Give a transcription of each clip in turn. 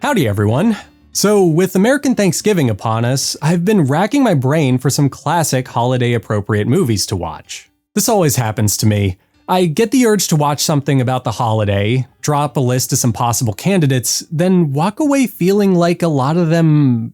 Howdy everyone! So, with American Thanksgiving upon us, I've been racking my brain for some classic holiday-appropriate movies to watch. This always happens to me. I get the urge to watch something about the holiday, drop a list of some possible candidates, then walk away feeling like a lot of them,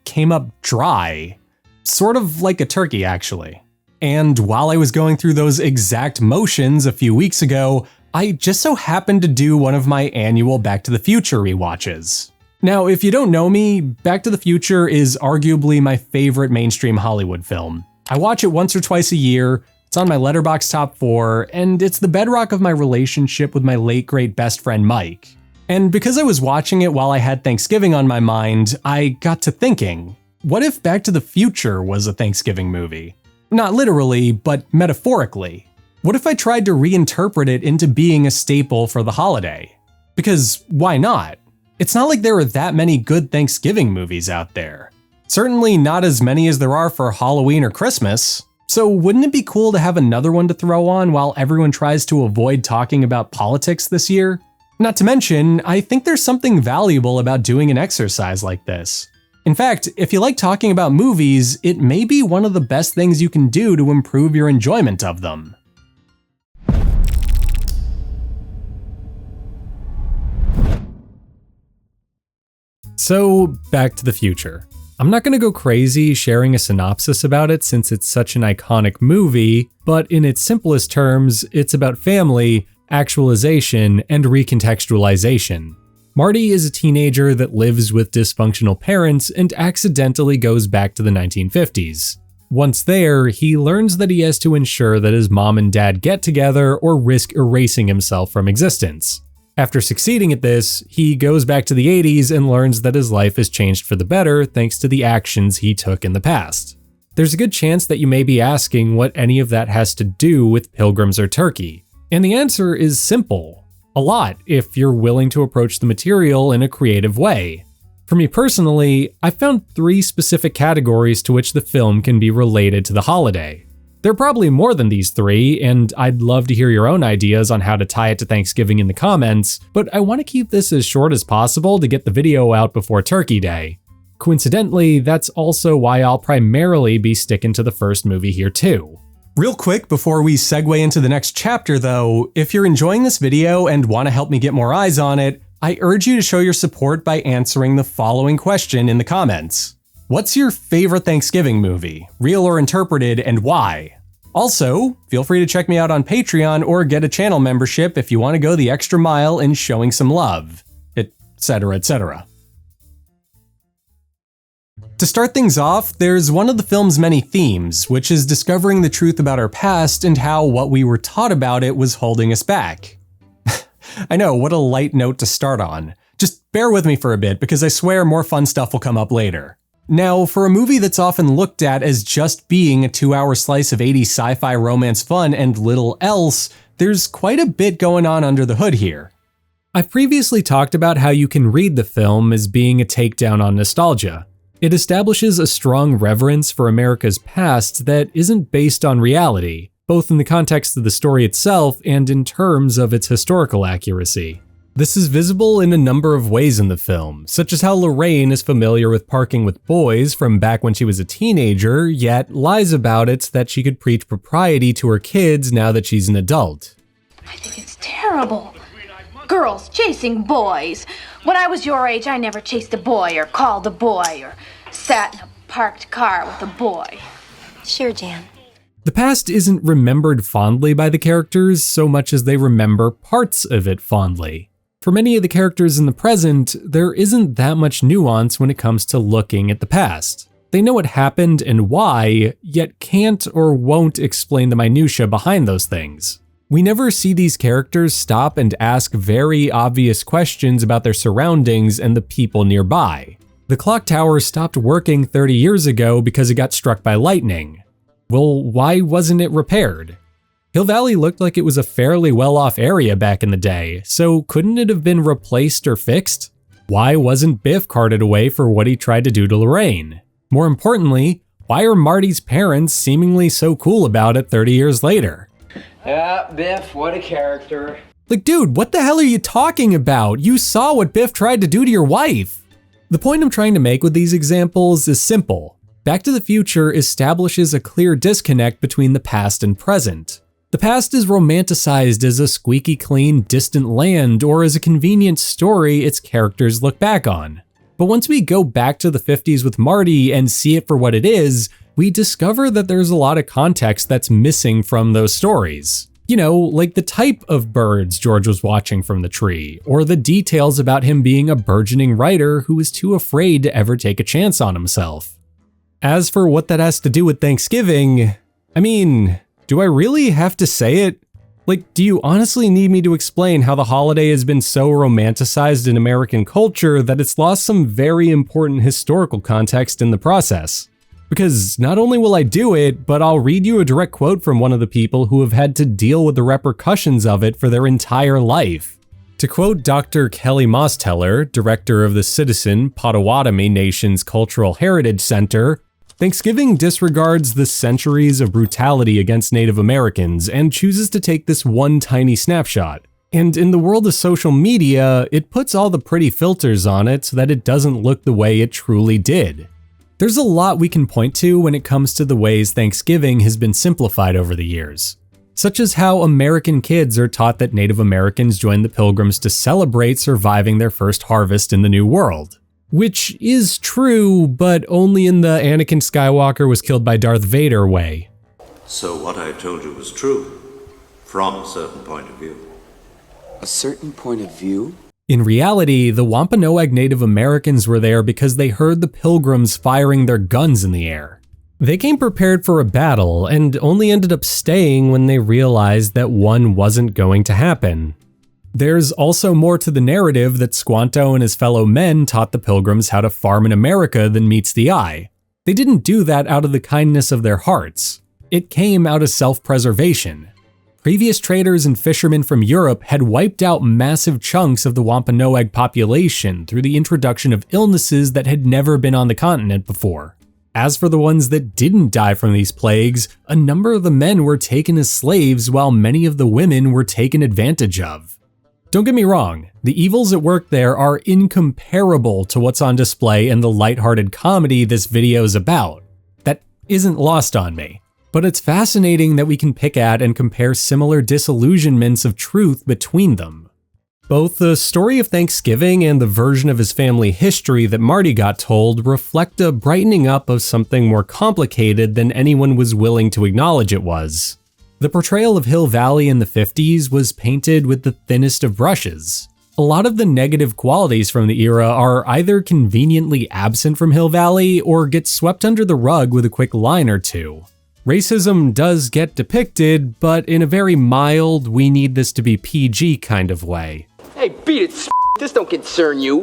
came up dry. Sort of like a turkey, actually. And while I was going through those exact motions a few weeks ago, I just so happened to do one of my annual Back to the Future rewatches. Now, if you don't know me, Back to the Future is arguably my favorite mainstream Hollywood film. I watch it once or twice a year, it's on my Letterboxd top 4, and it's the bedrock of my relationship with my late great best friend Mike. And because I was watching it while I had Thanksgiving on my mind, I got to thinking, what if Back to the Future was a Thanksgiving movie? Not literally, but metaphorically. What if I tried to reinterpret it into being a staple for the holiday? Because why not? It's not like there are that many good Thanksgiving movies out there. Certainly not as many as there are for Halloween or Christmas. So wouldn't it be cool to have another one to throw on while everyone tries to avoid talking about politics this year? Not to mention, I think there's something valuable about doing an exercise like this. In fact, if you like talking about movies, it may be one of the best things you can do to improve your enjoyment of them. So, Back to the Future. I'm not going to go crazy sharing a synopsis about it since it's such an iconic movie, but in its simplest terms, it's about family, actualization, and recontextualization. Marty is a teenager that lives with dysfunctional parents and accidentally goes back to the 1950s. Once there, he learns that he has to ensure that his mom and dad get together or risk erasing himself from existence. After succeeding at this, he goes back to the 80s and learns that his life has changed for the better thanks to the actions he took in the past. There's a good chance that you may be asking what any of that has to do with pilgrims or turkey. And the answer is simple. A lot, if you're willing to approach the material in a creative way. For me personally, I found 3 specific categories to which the film can be related to the holiday. There are probably more than these 3, and I'd love to hear your own ideas on how to tie it to Thanksgiving in the comments, but I want to keep this as short as possible to get the video out before Turkey Day. Coincidentally, that's also why I'll primarily be sticking to the first movie here too. Real quick before we segue into the next chapter though, if you're enjoying this video and want to help me get more eyes on it, I urge you to show your support by answering the following question in the comments. What's your favorite Thanksgiving movie, real or interpreted, and why? Also, feel free to check me out on Patreon or get a channel membership if you want to go the extra mile in showing some love, etc., etc. To start things off, there's one of the film's many themes, which is discovering the truth about our past and how what we were taught about it was holding us back. I know, what a light note to start on. Just bear with me for a bit because I swear more fun stuff will come up later. Now, for a movie that's often looked at as just being a 2-hour slice of 80s sci-fi romance fun and little else, there's quite a bit going on under the hood here. I've previously talked about how you can read the film as being a takedown on nostalgia. It establishes a strong reverence for America's past that isn't based on reality, both in the context of the story itself and in terms of its historical accuracy. This is visible in a number of ways in the film, such as how Lorraine is familiar with parking with boys from back when she was a teenager, yet lies about it that she could preach propriety to her kids now that she's an adult. I think it's terrible. Girls chasing boys. When I was your age, I never chased a boy or called a boy or sat in a parked car with a boy. Sure, Jan. The past isn't remembered fondly by the characters so much as they remember parts of it fondly. For many of the characters in the present, there isn't that much nuance when it comes to looking at the past. They know what happened and why, yet can't or won't explain the minutiae behind those things. We never see these characters stop and ask very obvious questions about their surroundings and the people nearby. The clock tower stopped working 30 years ago because it got struck by lightning. Well, why wasn't it repaired? Hill Valley looked like it was a fairly well-off area back in the day, so couldn't it have been replaced or fixed? Why wasn't Biff carted away for what he tried to do to Lorraine? More importantly, why are Marty's parents seemingly so cool about it 30 years later? Yeah, Biff, what a character. Like, dude, what the hell are you talking about? You saw what Biff tried to do to your wife. The point I'm trying to make with these examples is simple. Back to the Future establishes a clear disconnect between the past and present. The past is romanticized as a squeaky clean, distant land or as a convenient story its characters look back on. But once we go back to the 50s with Marty and see it for what it is, we discover that there's a lot of context that's missing from those stories. You know, like the type of birds George was watching from the tree, or the details about him being a burgeoning writer who was too afraid to ever take a chance on himself. As for what that has to do with Thanksgiving, I mean, do I really have to say it? Like, do you honestly need me to explain how the holiday has been so romanticized in American culture that it's lost some very important historical context in the process? Because not only will I do it, but I'll read you a direct quote from one of the people who have had to deal with the repercussions of it for their entire life. To quote Dr. Kelly Mosteller, director of the Citizen Potawatomi Nation's Cultural Heritage Center, Thanksgiving disregards the centuries of brutality against Native Americans and chooses to take this one tiny snapshot. And in the world of social media, it puts all the pretty filters on it so that it doesn't look the way it truly did. There's a lot we can point to when it comes to the ways Thanksgiving has been simplified over the years, such as how American kids are taught that Native Americans joined the Pilgrims to celebrate surviving their first harvest in the New World. Which is true, but only in the Anakin Skywalker was killed by Darth Vader way. So what I told you was true, from a certain point of view. A certain point of view? In reality, the Wampanoag Native Americans were there because they heard the Pilgrims firing their guns in the air. They came prepared for a battle and only ended up staying when they realized that one wasn't going to happen. There's also more to the narrative that Squanto and his fellow men taught the Pilgrims how to farm in America than meets the eye. They didn't do that out of the kindness of their hearts. It came out of self-preservation. Previous traders and fishermen from Europe had wiped out massive chunks of the Wampanoag population through the introduction of illnesses that had never been on the continent before. As for the ones that didn't die from these plagues, a number of the men were taken as slaves while many of the women were taken advantage of. Don't get me wrong, the evils at work there are incomparable to what's on display in the lighthearted comedy this video is about. That isn't lost on me. But it's fascinating that we can pick at and compare similar disillusionments of truth between them. Both the story of Thanksgiving and the version of his family history that Marty got told reflect a brightening up of something more complicated than anyone was willing to acknowledge it was. The portrayal of Hill Valley in the 50s was painted with the thinnest of brushes. A lot of the negative qualities from the era are either conveniently absent from Hill Valley or get swept under the rug with a quick line or two. Racism does get depicted, but in a very mild, we need this to be PG kind of way. Hey, beat it, this don't concern you.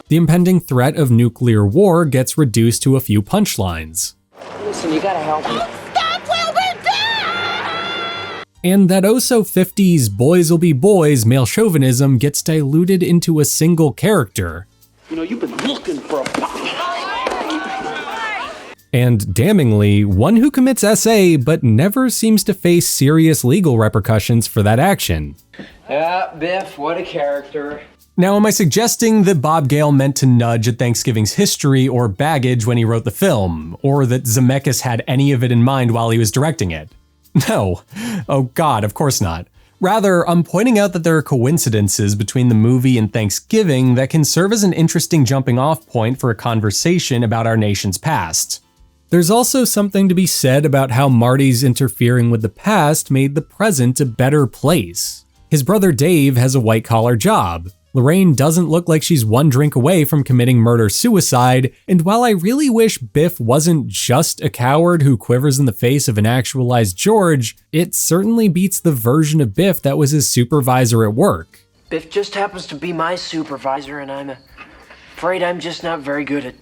The impending threat of nuclear war gets reduced to a few punchlines. Listen, you gotta help me. Stop, will be dead! And that oh-so-50s boys-will be boys male chauvinism gets diluted into a single character. You know, you've been looking for a... And damningly, one who commits SA but never seems to face serious legal repercussions for that action. Yeah, Biff, what a character. Now, am I suggesting that Bob Gale meant to nudge at Thanksgiving's history or baggage when he wrote the film, or that Zemeckis had any of it in mind while he was directing it? No. Oh God, of course not. Rather, I'm pointing out that there are coincidences between the movie and Thanksgiving that can serve as an interesting jumping-off point for a conversation about our nation's past. There's also something to be said about how Marty's interfering with the past made the present a better place. His brother Dave has a white-collar job. Lorraine doesn't look like she's one drink away from committing murder-suicide, and while I really wish Biff wasn't just a coward who quivers in the face of an actualized George, it certainly beats the version of Biff that was his supervisor at work. Biff just happens to be my supervisor, and I'm afraid I'm just not very good at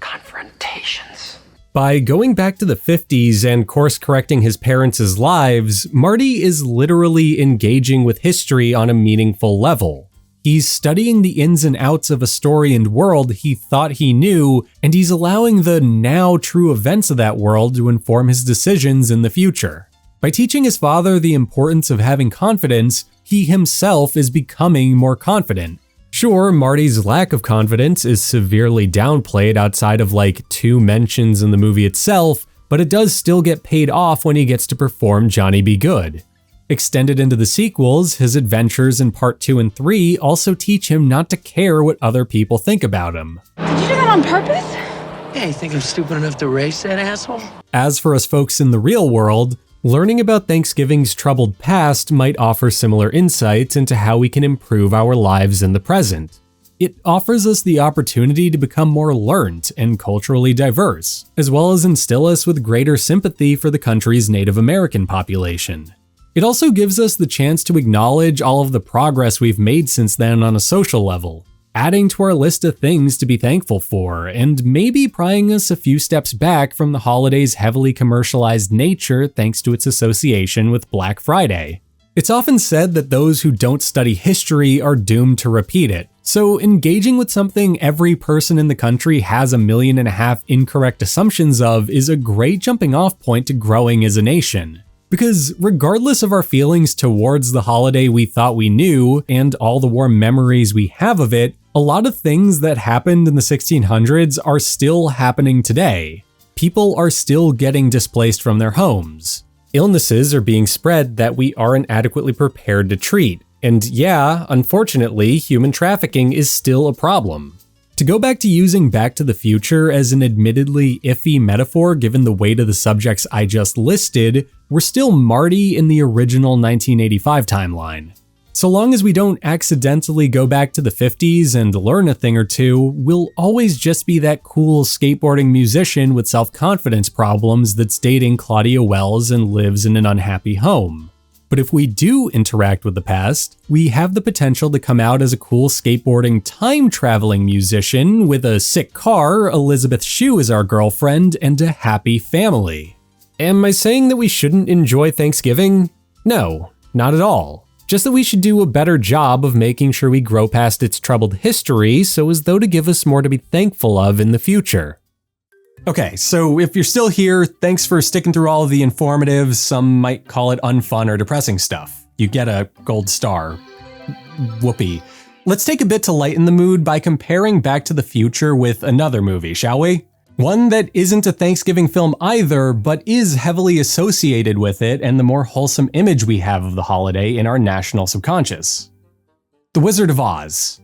confrontations. By going back to the 50s and course-correcting his parents' lives, Marty is literally engaging with history on a meaningful level. He's studying the ins and outs of a story and world he thought he knew, and he's allowing the now true events of that world to inform his decisions in the future. By teaching his father the importance of having confidence, he himself is becoming more confident. Sure, Marty's lack of confidence is severely downplayed outside of like 2 mentions in the movie itself, but it does still get paid off when he gets to perform Johnny Be Good. Extended into the sequels, his adventures in part 2 and 3 also teach him not to care what other people think about him. Did you do that on purpose? Yeah, you think I'm stupid enough to race that asshole? As for us folks in the real world, learning about Thanksgiving's troubled past might offer similar insights into how we can improve our lives in the present. It offers us the opportunity to become more learned and culturally diverse, as well as instill us with greater sympathy for the country's Native American population. It also gives us the chance to acknowledge all of the progress we've made since then on a social level, adding to our list of things to be thankful for, and maybe prying us a few steps back from the holiday's heavily commercialized nature thanks to its association with Black Friday. It's often said that those who don't study history are doomed to repeat it, so engaging with something every person in the country has 1.5 million incorrect assumptions of is a great jumping off point to growing as a nation. Because regardless of our feelings towards the holiday we thought we knew and all the warm memories we have of it, a lot of things that happened in the 1600s are still happening today. People are still getting displaced from their homes. Illnesses are being spread that we aren't adequately prepared to treat. And yeah, unfortunately, human trafficking is still a problem. To go back to using Back to the Future as an admittedly iffy metaphor given the weight of the subjects I just listed, we're still Marty in the original 1985 timeline. So long as we don't accidentally go back to the 50s and learn a thing or two, we'll always just be that cool skateboarding musician with self-confidence problems that's dating Claudia Wells and lives in an unhappy home. But if we do interact with the past, we have the potential to come out as a cool skateboarding time-traveling musician with a sick car, Elizabeth Shue as our girlfriend, and a happy family. Am I saying that we shouldn't enjoy Thanksgiving? No, not at all. Just that we should do a better job of making sure we grow past its troubled history so as though to give us more to be thankful of in the future. Okay, so if you're still here, thanks for sticking through all of the informative, some might call it unfun or depressing stuff. You get a gold star. Whoopee. Let's take a bit to lighten the mood by comparing Back to the Future with another movie, shall we? One that isn't a Thanksgiving film either, but is heavily associated with it and the more wholesome image we have of the holiday in our national subconscious. The Wizard of Oz.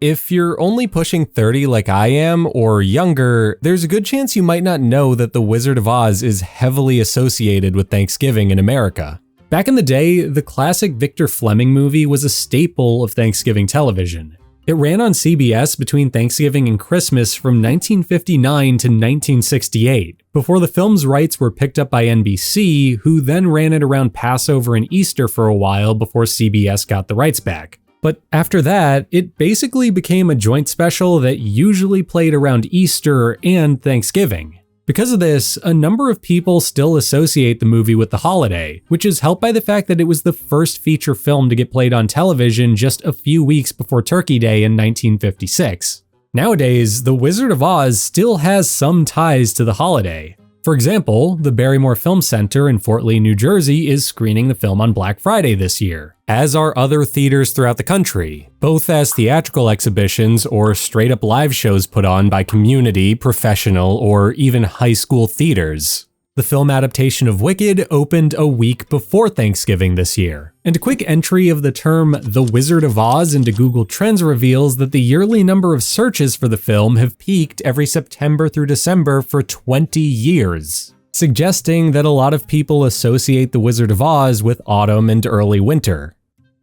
If you're only pushing 30 like I am, or younger, there's a good chance you might not know that The Wizard of Oz is heavily associated with Thanksgiving in America. Back in the day, the classic Victor Fleming movie was a staple of Thanksgiving television. It ran on CBS between Thanksgiving and Christmas from 1959 to 1968, before the film's rights were picked up by NBC, who then ran it around Passover and Easter for a while before CBS got the rights back. But after that, it basically became a joint special that usually played around Easter and Thanksgiving. Because of this, a number of people still associate the movie with the holiday, which is helped by the fact that it was the first feature film to get played on television just a few weeks before Turkey Day in 1956. Nowadays, The Wizard of Oz still has some ties to the holiday. For example, the Barrymore Film Center in Fort Lee, New Jersey is screening the film on Black Friday this year, as are other theaters throughout the country, both as theatrical exhibitions or straight-up live shows put on by community, professional, or even high school theaters. The film adaptation of Wicked opened a week before Thanksgiving this year, and a quick entry of the term The Wizard of Oz into Google Trends reveals that the yearly number of searches for the film have peaked every September through December for 20 years, suggesting that a lot of people associate The Wizard of Oz with autumn and early winter.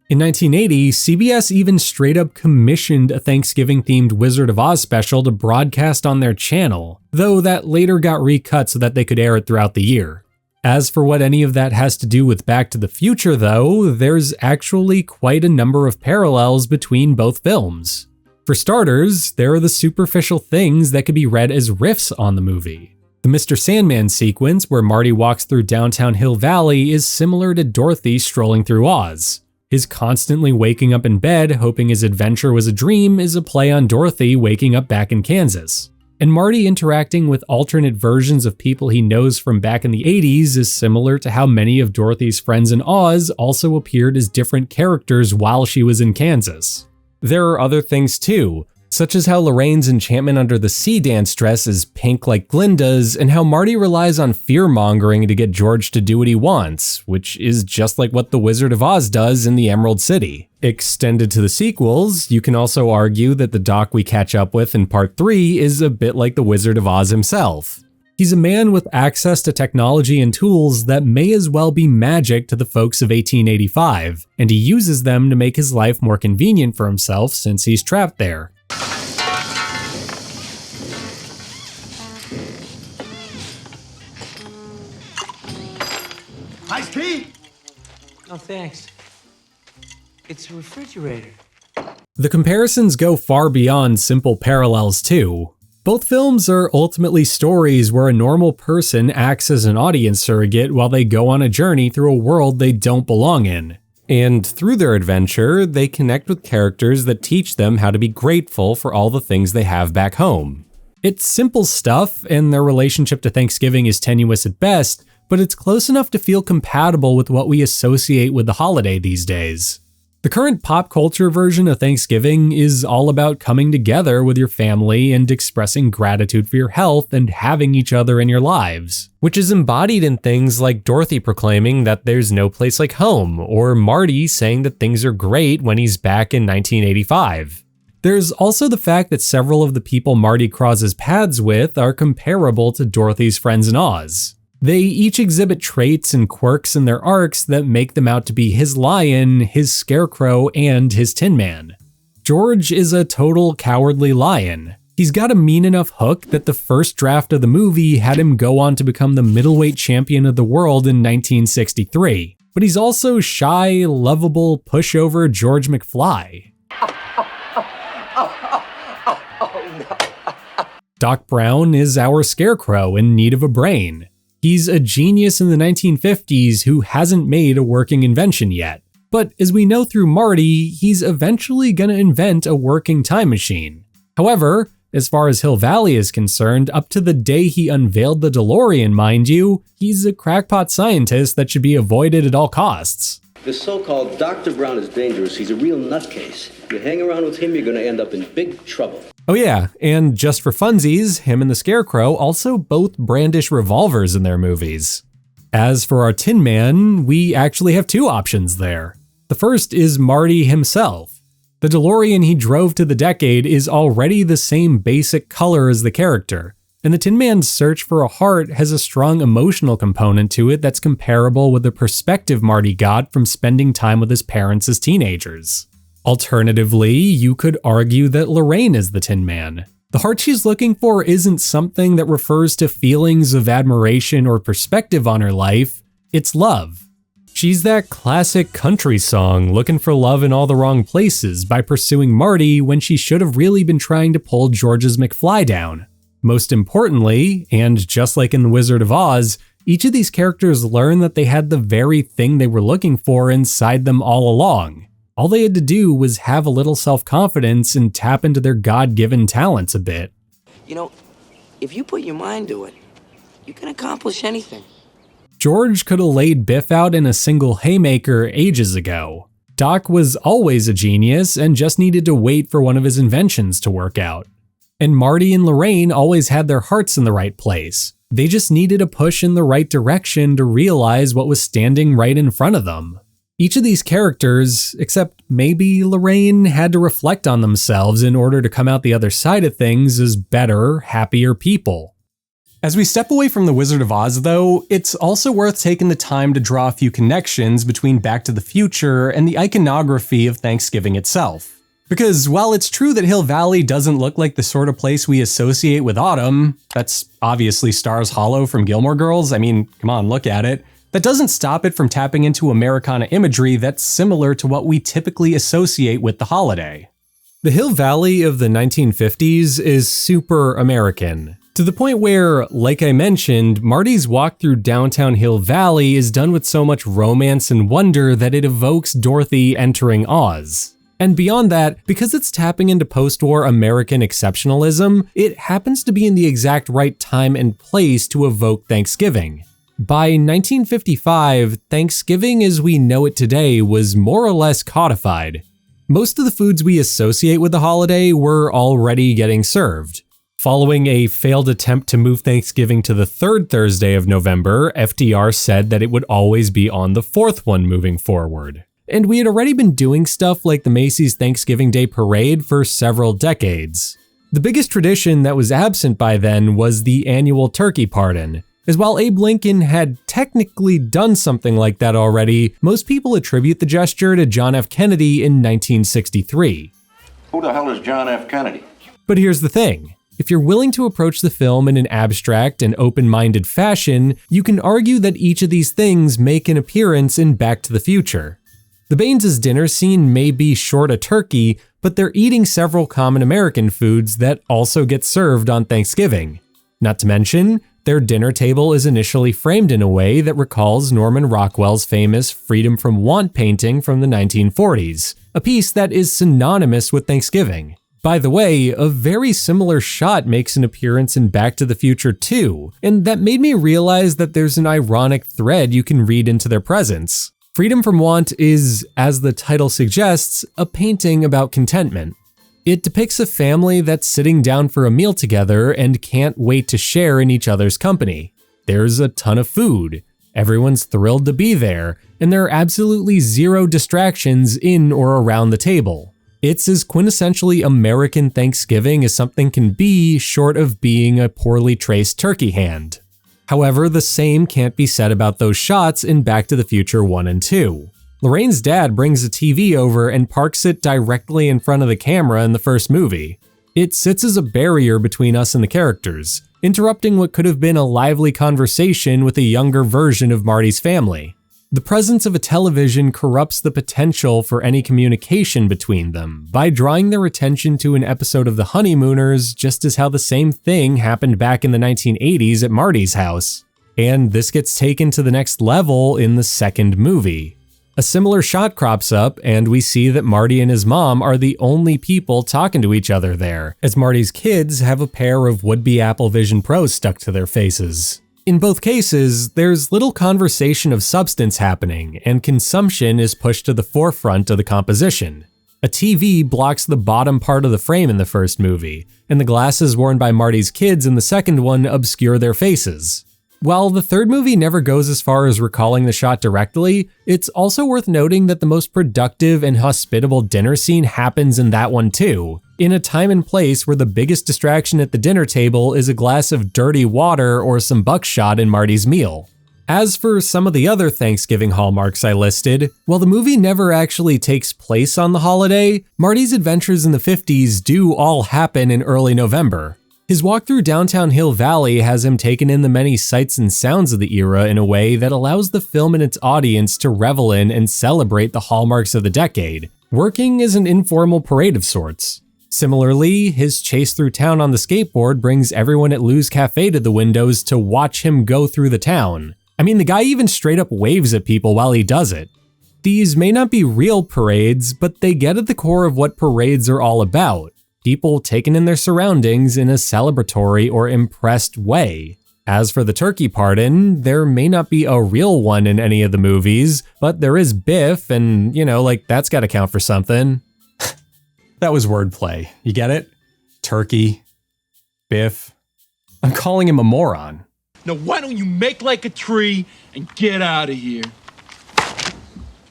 In 1980, CBS even straight up commissioned a Thanksgiving-themed Wizard of Oz special to broadcast on their channel, though that later got recut so that they could air it throughout the year. As for what any of that has to do with Back to the Future though, there's actually quite a number of parallels between both films. For starters, there are the superficial things that could be read as riffs on the movie. The Mr. Sandman sequence where Marty walks through downtown Hill Valley is similar to Dorothy strolling through Oz. His constantly waking up in bed, hoping his adventure was a dream, is a play on Dorothy waking up back in Kansas. And Marty interacting with alternate versions of people he knows from back in the 80s is similar to how many of Dorothy's friends in Oz also appeared as different characters while she was in Kansas. There are other things too, such as how Lorraine's enchantment under the sea dance dress is pink like Glinda's, and how Marty relies on fear-mongering to get George to do what he wants, which is just like what the Wizard of Oz does in the Emerald City. Extended to the sequels, you can also argue that the Doc we catch up with in Part 3 is a bit like the Wizard of Oz himself. He's a man with access to technology and tools that may as well be magic to the folks of 1885, and he uses them to make his life more convenient for himself since he's trapped there. Iced tea? No, thanks. It's a refrigerator. The comparisons go far beyond simple parallels too. Both films are ultimately stories where a normal person acts as an audience surrogate while they go on a journey through a world they don't belong in. And through their adventure, they connect with characters that teach them how to be grateful for all the things they have back home. It's simple stuff, and their relationship to Thanksgiving is tenuous at best, but it's close enough to feel compatible with what we associate with the holiday these days. The current pop culture version of Thanksgiving is all about coming together with your family and expressing gratitude for your health and having each other in your lives, which is embodied in things like Dorothy proclaiming that there's no place like home, or Marty saying that things are great when he's back in 1985. There's also the fact that several of the people Marty crosses paths with are comparable to Dorothy's friends in Oz. They each exhibit traits and quirks in their arcs that make them out to be his lion, his scarecrow, and his Tin Man. George is a total cowardly lion. He's got a mean enough hook that the first draft of the movie had him go on to become the middleweight champion of the world in 1963. But he's also shy, lovable, pushover George McFly. Doc Brown is our scarecrow in need of a brain. He's a genius in the 1950s who hasn't made a working invention yet. But as we know through Marty, he's eventually gonna invent a working time machine. However, as far as Hill Valley is concerned, up to the day he unveiled the DeLorean, mind you, he's a crackpot scientist that should be avoided at all costs. This so-called Dr. Brown is dangerous. He's a real nutcase. You hang around with him, you're gonna end up in big trouble. Oh yeah, and just for funsies, him and the Scarecrow also both brandish revolvers in their movies. As for our Tin Man, we actually have two options there. The first is Marty himself. The DeLorean he drove to the decade is already the same basic color as the character, and the Tin Man's search for a heart has a strong emotional component to it that's comparable with the perspective Marty got from spending time with his parents as teenagers. Alternatively, you could argue that Lorraine is the Tin Man. The heart she's looking for isn't something that refers to feelings of admiration or perspective on her life, it's love. She's that classic country song looking for love in all the wrong places by pursuing Marty when she should have really been trying to pull George's McFly down. Most importantly, and just like in The Wizard of Oz, each of these characters learn that they had the very thing they were looking for inside them all along. All they had to do was have a little self-confidence and tap into their God-given talents a bit. You know, if you put your mind to it, you can accomplish anything. George could have laid Biff out in a single haymaker ages ago. Doc was always a genius and just needed to wait for one of his inventions to work out. And Marty and Lorraine always had their hearts in the right place. They just needed a push in the right direction to realize what was standing right in front of them. Each of these characters, except maybe Lorraine, had to reflect on themselves in order to come out the other side of things as better, happier people. As we step away from The Wizard of Oz though, it's also worth taking the time to draw a few connections between Back to the Future and the iconography of Thanksgiving itself. Because while it's true that Hill Valley doesn't look like the sort of place we associate with autumn, that's obviously Stars Hollow from Gilmore Girls, I mean, come on, look at it. That doesn't stop it from tapping into Americana imagery that's similar to what we typically associate with the holiday. The Hill Valley of the 1950s is super American, to the point where, like I mentioned, Marty's walk through downtown Hill Valley is done with so much romance and wonder that it evokes Dorothy entering Oz. And beyond that, because it's tapping into post-war American exceptionalism, it happens to be in the exact right time and place to evoke Thanksgiving. By 1955, Thanksgiving as we know it today was more or less codified. Most of the foods we associate with the holiday were already getting served. Following a failed attempt to move Thanksgiving to the third Thursday of November, FDR said that it would always be on the fourth one moving forward. And we had already been doing stuff like the Macy's Thanksgiving Day Parade for several decades. The biggest tradition that was absent by then was the annual turkey pardon, as while Abe Lincoln had technically done something like that already, most people attribute the gesture to John F. Kennedy in 1963. Who the hell is John F. Kennedy? But here's the thing. If you're willing to approach the film in an abstract and open-minded fashion, you can argue that each of these things make an appearance in Back to the Future. The Baines' dinner scene may be short a turkey, but they're eating several common American foods that also get served on Thanksgiving. Not to mention, their dinner table is initially framed in a way that recalls Norman Rockwell's famous Freedom from Want painting from the 1940s, a piece that is synonymous with Thanksgiving. By the way, a very similar shot makes an appearance in Back to the Future 2, and that made me realize that there's an ironic thread you can read into their presence. Freedom from Want is, as the title suggests, a painting about contentment. It depicts a family that's sitting down for a meal together and can't wait to share in each other's company. There's a ton of food, everyone's thrilled to be there, and there are absolutely zero distractions in or around the table. It's as quintessentially American Thanksgiving as something can be, short of being a poorly traced turkey hand. However, the same can't be said about those shots in Back to the Future 1 and 2. Lorraine's dad brings a TV over and parks it directly in front of the camera in the first movie. It sits as a barrier between us and the characters, interrupting what could have been a lively conversation with a younger version of Marty's family. The presence of a television corrupts the potential for any communication between them by drawing their attention to an episode of The Honeymooners, just as how the same thing happened back in the 1980s at Marty's house. And this gets taken to the next level in the second movie. A similar shot crops up, and we see that Marty and his mom are the only people talking to each other there, as Marty's kids have a pair of would-be Apple Vision Pros stuck to their faces. In both cases, there's little conversation of substance happening, and consumption is pushed to the forefront of the composition. A TV blocks the bottom part of the frame in the first movie, and the glasses worn by Marty's kids in the second one obscure their faces. While the third movie never goes as far as recalling the shot directly, it's also worth noting that the most productive and hospitable dinner scene happens in that one too, in a time and place where the biggest distraction at the dinner table is a glass of dirty water or some buckshot in Marty's meal. As for some of the other Thanksgiving hallmarks I listed, while the movie never actually takes place on the holiday, Marty's adventures in the 50s do all happen in early November. His walk through downtown Hill Valley has him taken in the many sights and sounds of the era in a way that allows the film and its audience to revel in and celebrate the hallmarks of the decade, working as an informal parade of sorts. Similarly, his chase through town on the skateboard brings everyone at Lou's Cafe to the windows to watch him go through the town. I mean, the guy even straight up waves at people while he does it. These may not be real parades, but they get at the core of what parades are all about. People taken in their surroundings in a celebratory or impressed way. As for the turkey pardon, there may not be a real one in any of the movies, but there is Biff, and that's gotta count for something. That was wordplay. You get it? Turkey. Biff. I'm calling him a moron. Now why don't you make like a tree and get out of here?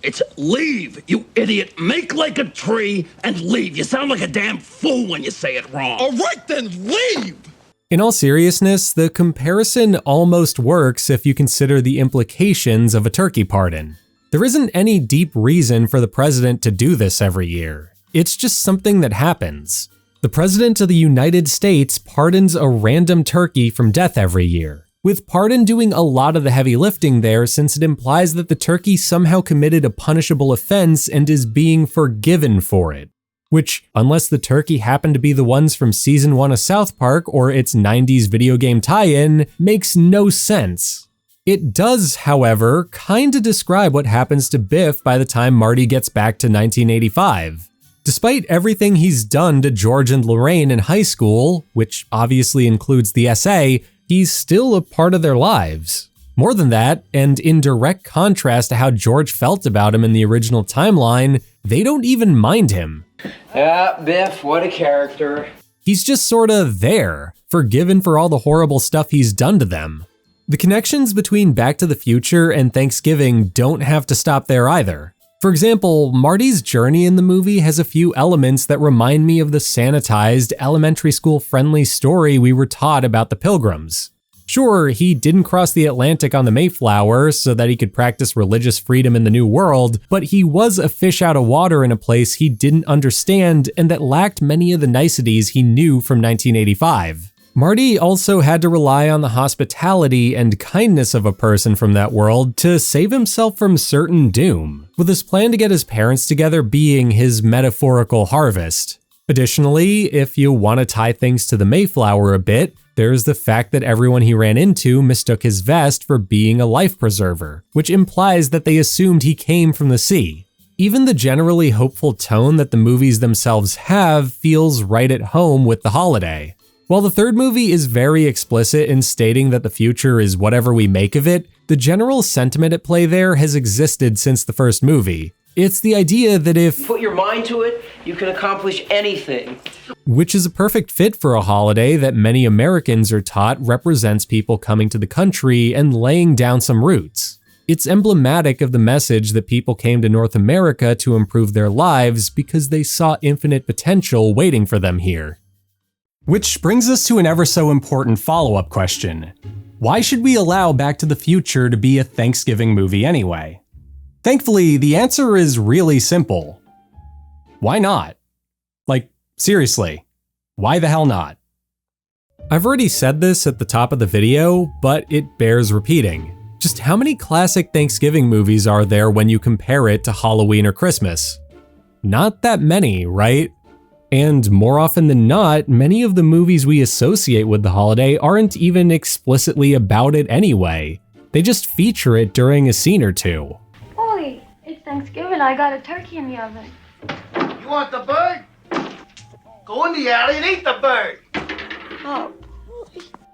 It's leave, you idiot. Make like a tree and leave. You sound like a damn fool when you say it wrong. All right then, leave! In all seriousness, the comparison almost works if you consider the implications of a turkey pardon. There isn't any deep reason for the president to do this every year. It's just something that happens. The President of the United States pardons a random turkey from death every year, with pardon doing a lot of the heavy lifting there since it implies that the turkey somehow committed a punishable offense and is being forgiven for it. Which, unless the turkey happened to be the ones from Season 1 of South Park or its 90s video game tie-in, makes no sense. It does, however, kinda describe what happens to Biff by the time Marty gets back to 1985. Despite everything he's done to George and Lorraine in high school, which obviously includes the essay, he's still a part of their lives. More than that, and in direct contrast to how George felt about him in the original timeline, they don't even mind him. Yeah, Biff, what a character. He's just sorta there, forgiven for all the horrible stuff he's done to them. The connections between Back to the Future and Thanksgiving don't have to stop there either. For example, Marty's journey in the movie has a few elements that remind me of the sanitized, elementary school-friendly story we were taught about the Pilgrims. Sure, he didn't cross the Atlantic on the Mayflower so that he could practice religious freedom in the New World, but he was a fish out of water in a place he didn't understand and that lacked many of the niceties he knew from 1985. Marty also had to rely on the hospitality and kindness of a person from that world to save himself from certain doom, with his plan to get his parents together being his metaphorical harvest. Additionally, if you want to tie things to the Mayflower a bit, there's the fact that everyone he ran into mistook his vest for being a life preserver, which implies that they assumed he came from the sea. Even the generally hopeful tone that the movies themselves have feels right at home with the holiday. While the third movie is very explicit in stating that the future is whatever we make of it, the general sentiment at play there has existed since the first movie. It's the idea that if Put your mind to it, you can accomplish anything. which is a perfect fit for a holiday that many Americans are taught represents people coming to the country and laying down some roots. It's emblematic of the message that people came to North America to improve their lives because they saw infinite potential waiting for them here. Which brings us to an ever so important follow-up question. Why should we allow Back to the Future to be a Thanksgiving movie anyway? Thankfully, the answer is really simple. Why not? Like, seriously, why the hell not? I've already said this at the top of the video, but it bears repeating. Just how many classic Thanksgiving movies are there when you compare it to Halloween or Christmas? Not that many, right? And more often than not, many of the movies we associate with the holiday aren't even explicitly about it anyway. They just feature it during a scene or two. Boy, it's Thanksgiving. I got a turkey in the oven. You want the bird? Go in the alley and eat the bird. Oh.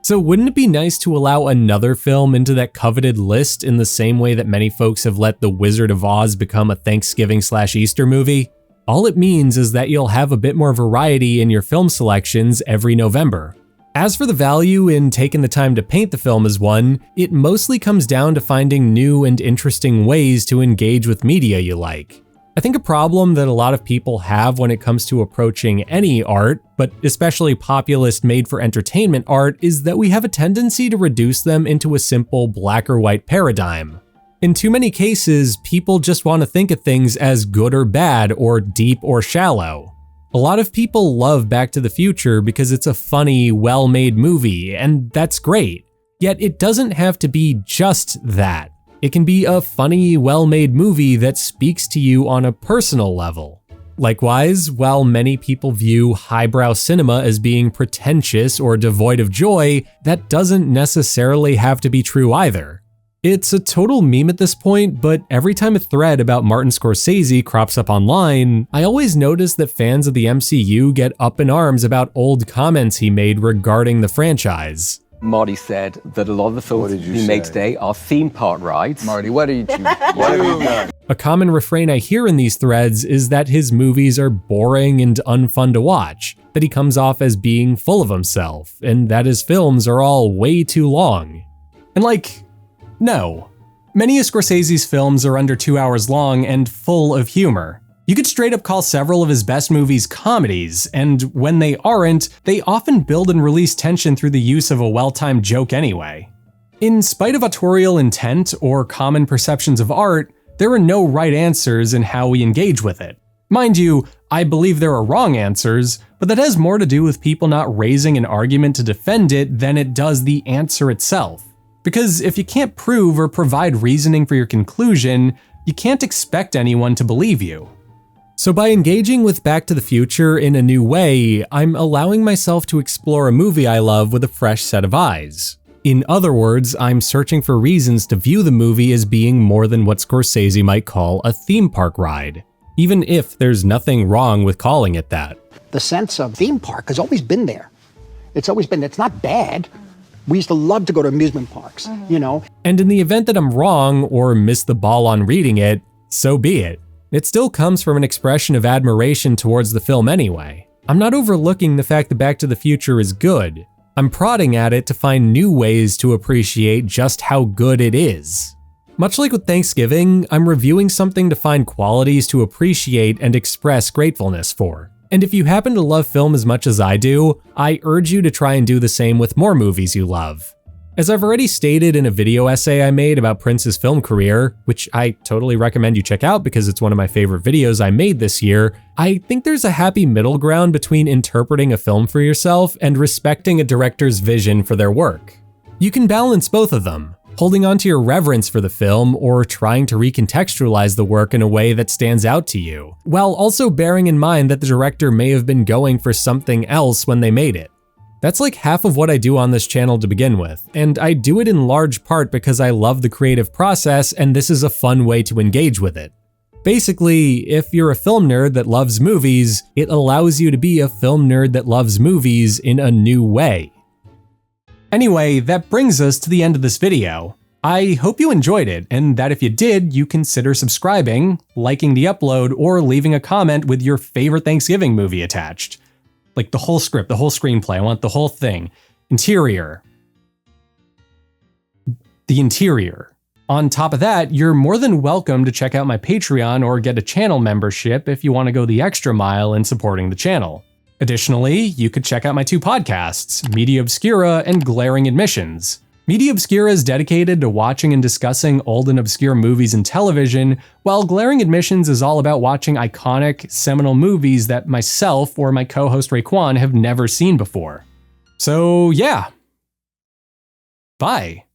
So wouldn't it be nice to allow another film into that coveted list in the same way that many folks have let The Wizard of Oz become a Thanksgiving/Easter movie? All it means is that you'll have a bit more variety in your film selections every November. As for the value in taking the time to paint the film as one, it mostly comes down to finding new and interesting ways to engage with media you like. I think a problem that a lot of people have when it comes to approaching any art, but especially populist made-for-entertainment art, is that we have a tendency to reduce them into a simple black or white paradigm. In too many cases, people just want to think of things as good or bad, or deep or shallow. A lot of people love Back to the Future because it's a funny, well-made movie, and that's great. Yet it doesn't have to be just that. It can be a funny, well-made movie that speaks to you on a personal level. Likewise, while many people view highbrow cinema as being pretentious or devoid of joy, that doesn't necessarily have to be true either. It's a total meme at this point, but every time a thread about Martin Scorsese crops up online, I always notice that fans of the MCU get up in arms about old comments he made regarding the franchise. Marty said that a lot of the films he made today are theme park rides. Marty, what have you done? A common refrain I hear in these threads is that his movies are boring and unfun to watch, that he comes off as being full of himself, and that his films are all way too long. And no. Many of Scorsese's films are under 2 hours long and full of humor. You could straight up call several of his best movies comedies, and when they aren't, they often build and release tension through the use of a well-timed joke anyway. In spite of autorial intent or common perceptions of art, there are no right answers in how we engage with it. Mind you, I believe there are wrong answers, but that has more to do with people not raising an argument to defend it than it does the answer itself. Because if you can't prove or provide reasoning for your conclusion, you can't expect anyone to believe you. So by engaging with Back to the Future in a new way, I'm allowing myself to explore a movie I love with a fresh set of eyes. In other words, I'm searching for reasons to view the movie as being more than what Scorsese might call a theme park ride. even if there's nothing wrong with calling it that. The sense of theme park has always been there. It's not bad. We used to love to go to amusement parks, you know? And in the event that I'm wrong or miss the ball on reading it, so be it. It still comes from an expression of admiration towards the film anyway. I'm not overlooking the fact that Back to the Future is good. I'm prodding at it to find new ways to appreciate just how good it is. Much like with Thanksgiving, I'm reviewing something to find qualities to appreciate and express gratefulness for. And if you happen to love film as much as I do, I urge you to try and do the same with more movies you love. As I've already stated in a video essay I made about Prince's film career, which I totally recommend you check out because it's one of my favorite videos I made this year, I think there's a happy middle ground between interpreting a film for yourself and respecting a director's vision for their work. You can balance both of them, holding on to your reverence for the film or trying to recontextualize the work in a way that stands out to you, while also bearing in mind that the director may have been going for something else when they made it. That's like half of what I do on this channel to begin with, and I do it in large part because I love the creative process and this is a fun way to engage with it. Basically, if you're a film nerd that loves movies, it allows you to be a film nerd that loves movies in a new way. Anyway, that brings us to the end of this video. I hope you enjoyed it, and that if you did, you consider subscribing, liking the upload, or leaving a comment with your favorite Thanksgiving movie attached. Like the whole script, the whole screenplay, I want the whole thing. Interior. The interior. On top of that, you're more than welcome to check out my Patreon or get a channel membership if you want to go the extra mile in supporting the channel. Additionally, you could check out my two podcasts, Media Obscura and Glaring Admissions. Media Obscura is dedicated to watching and discussing old and obscure movies and television, while Glaring Admissions is all about watching iconic, seminal movies that myself or my co-host Raekwon have never seen before. So yeah. Bye.